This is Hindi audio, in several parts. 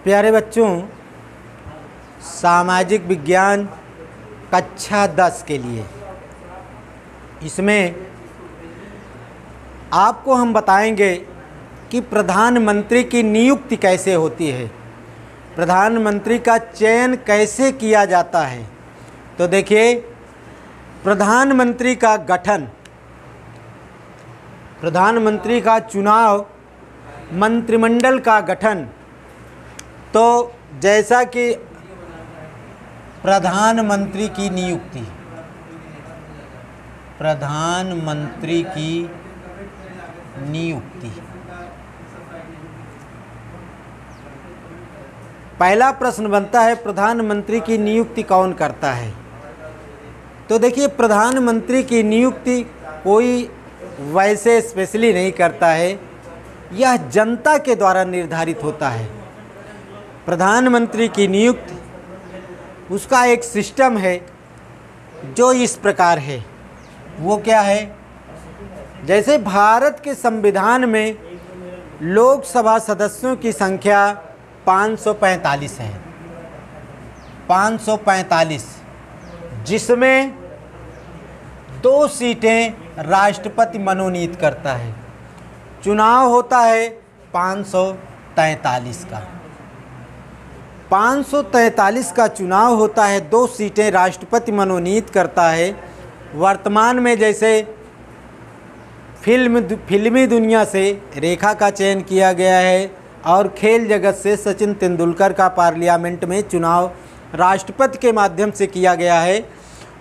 प्यारे बच्चों, सामाजिक विज्ञान कक्षा 10 के लिए इसमें आपको हम बताएंगे कि प्रधानमंत्री की नियुक्ति कैसे होती है, प्रधानमंत्री का चयन कैसे किया जाता है। तो देखिए, प्रधानमंत्री का गठन, प्रधानमंत्री का चुनाव, मंत्रिमंडल का गठन। तो जैसा कि प्रधानमंत्री की नियुक्ति, प्रधानमंत्री की नियुक्ति, पहला प्रश्न बनता है प्रधानमंत्री की नियुक्ति कौन करता है। तो देखिए, प्रधानमंत्री की नियुक्ति कोई वैसे स्पेशली नहीं करता है, यह जनता के द्वारा निर्धारित होता है। प्रधानमंत्री की नियुक्ति, उसका एक सिस्टम है जो इस प्रकार है। वो क्या है? जैसे भारत के संविधान में लोकसभा सदस्यों की संख्या 545 है, 545, जिसमें 2 सीटें राष्ट्रपति मनोनीत करता है। चुनाव होता है 543 का, 543 का चुनाव होता है, 2 सीटें राष्ट्रपति मनोनीत करता है। वर्तमान में जैसे फिल्मी दुनिया से रेखा का चयन किया गया है और खेल जगत से सचिन तेंदुलकर का पार्लियामेंट में चुनाव राष्ट्रपति के माध्यम से किया गया है।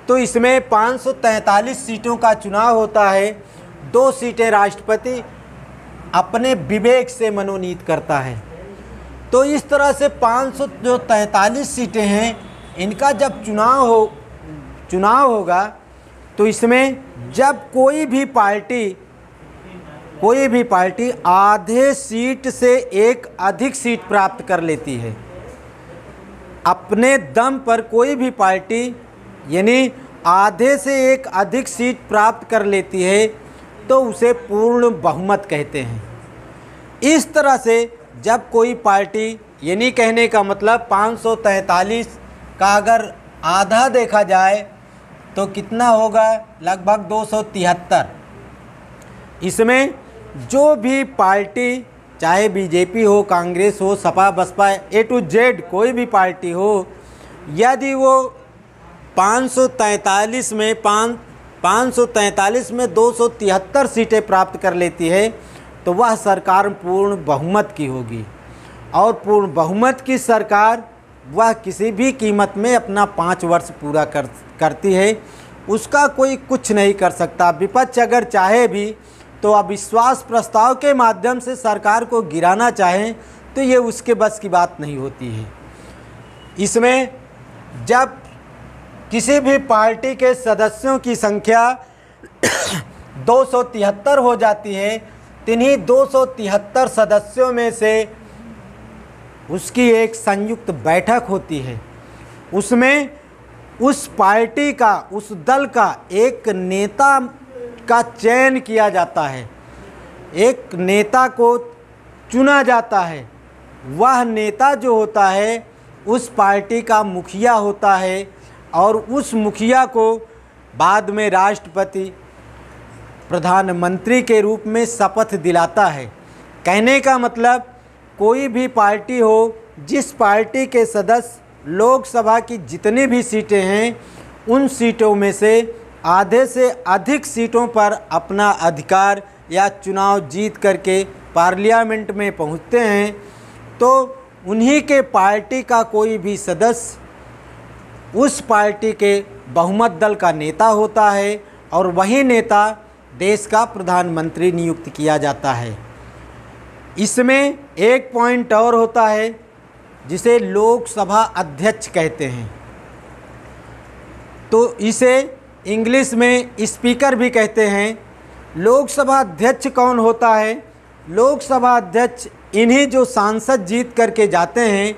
तो इसमें 543 सीटों का चुनाव होता है, 2 सीटें राष्ट्रपति अपने विवेक से मनोनीत करता है। तो इस तरह से 543 सीटें हैं, इनका जब चुनाव होगा तो इसमें जब कोई भी पार्टी आधे सीट से एक अधिक सीट प्राप्त कर लेती है, अपने दम पर कोई भी पार्टी यानी आधे से एक अधिक सीट प्राप्त कर लेती है, तो उसे पूर्ण बहुमत कहते हैं। इस तरह से जब कोई पार्टी, यानी कहने का मतलब 543 का अगर आधा देखा जाए तो कितना होगा? लगभग 273। इसमें जो भी पार्टी, चाहे बीजेपी हो, कांग्रेस हो, Sapa Baspa, A to Z कोई भी पार्टी हो, यदि वो 543 में 273 सीटें प्राप्त कर लेती है तो वह सरकार पूर्ण बहुमत की होगी। और पूर्ण बहुमत की सरकार वह किसी भी कीमत में अपना 5 वर्ष पूरा करती है, उसका कोई कुछ नहीं कर सकता। विपक्ष अगर चाहे भी तो अविश्वास प्रस्ताव के माध्यम से सरकार को गिराना चाहें तो ये उसके बस की बात नहीं होती है। इसमें जब किसी भी पार्टी के सदस्यों की संख्या 273 हो जाती है, तिन्हीं 273 सदस्यों में से उसकी एक संयुक्त बैठक होती है। उसमें उस पार्टी का, उस दल का एक नेता का चयन किया जाता है, एक नेता को चुना जाता है। वह नेता जो होता है उस पार्टी का मुखिया होता है और उस मुखिया को बाद में राष्ट्रपति प्रधानमंत्री के रूप में शपथ दिलाता है। कहने का मतलब, कोई भी पार्टी हो, जिस पार्टी के सदस्य लोकसभा की जितनी भी सीटें हैं उन सीटों में से आधे से अधिक सीटों पर अपना अधिकार या चुनाव जीत करके पार्लियामेंट में पहुंचते हैं, तो उन्हीं के पार्टी का कोई भी सदस्य उस पार्टी के बहुमत दल का नेता होता है और वही नेता देश का प्रधानमंत्री नियुक्त किया जाता है। इसमें एक पॉइंट और होता है जिसे लोकसभा अध्यक्ष कहते हैं। तो इसे इंग्लिश में स्पीकर भी कहते हैं। लोकसभा अध्यक्ष कौन होता है? लोकसभा अध्यक्ष इन्हीं जो सांसद जीत करके जाते हैं,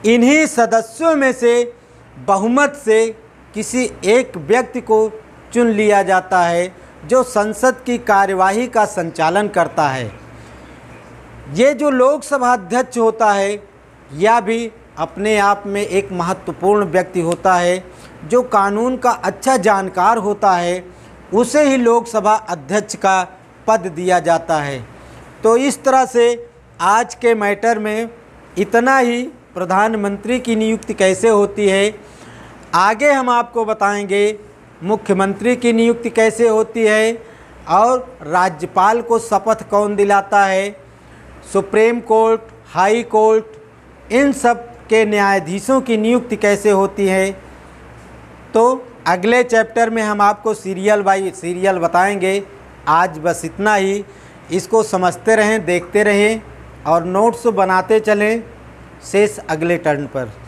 इन्हीं सदस्यों में से बहुमत से किसी एक व्यक्ति को चुन लिया जाता है जो संसद की कार्यवाही का संचालन करता है। ये जो लोकसभा अध्यक्ष होता है यह भी अपने आप में एक महत्वपूर्ण व्यक्ति होता है। जो कानून का अच्छा जानकार होता है उसे ही लोकसभा अध्यक्ष का पद दिया जाता है। तो इस तरह से आज के मैटर में इतना ही। प्रधानमंत्री की नियुक्ति कैसे होती है आगे हम आपको बताएंगे। मुख्यमंत्री की नियुक्ति कैसे होती है और राज्यपाल को शपथ कौन दिलाता है, सुप्रीम कोर्ट, हाई कोर्ट, इन सब के न्यायाधीशों की नियुक्ति कैसे होती है। तो अगले चैप्टर में हम आपको सीरियल बाय सीरियल बताएंगे। आज बस इतना ही। इसको समझते रहें, देखते रहें और नोट्स बनाते चलें। शेष अगले टर्न पर।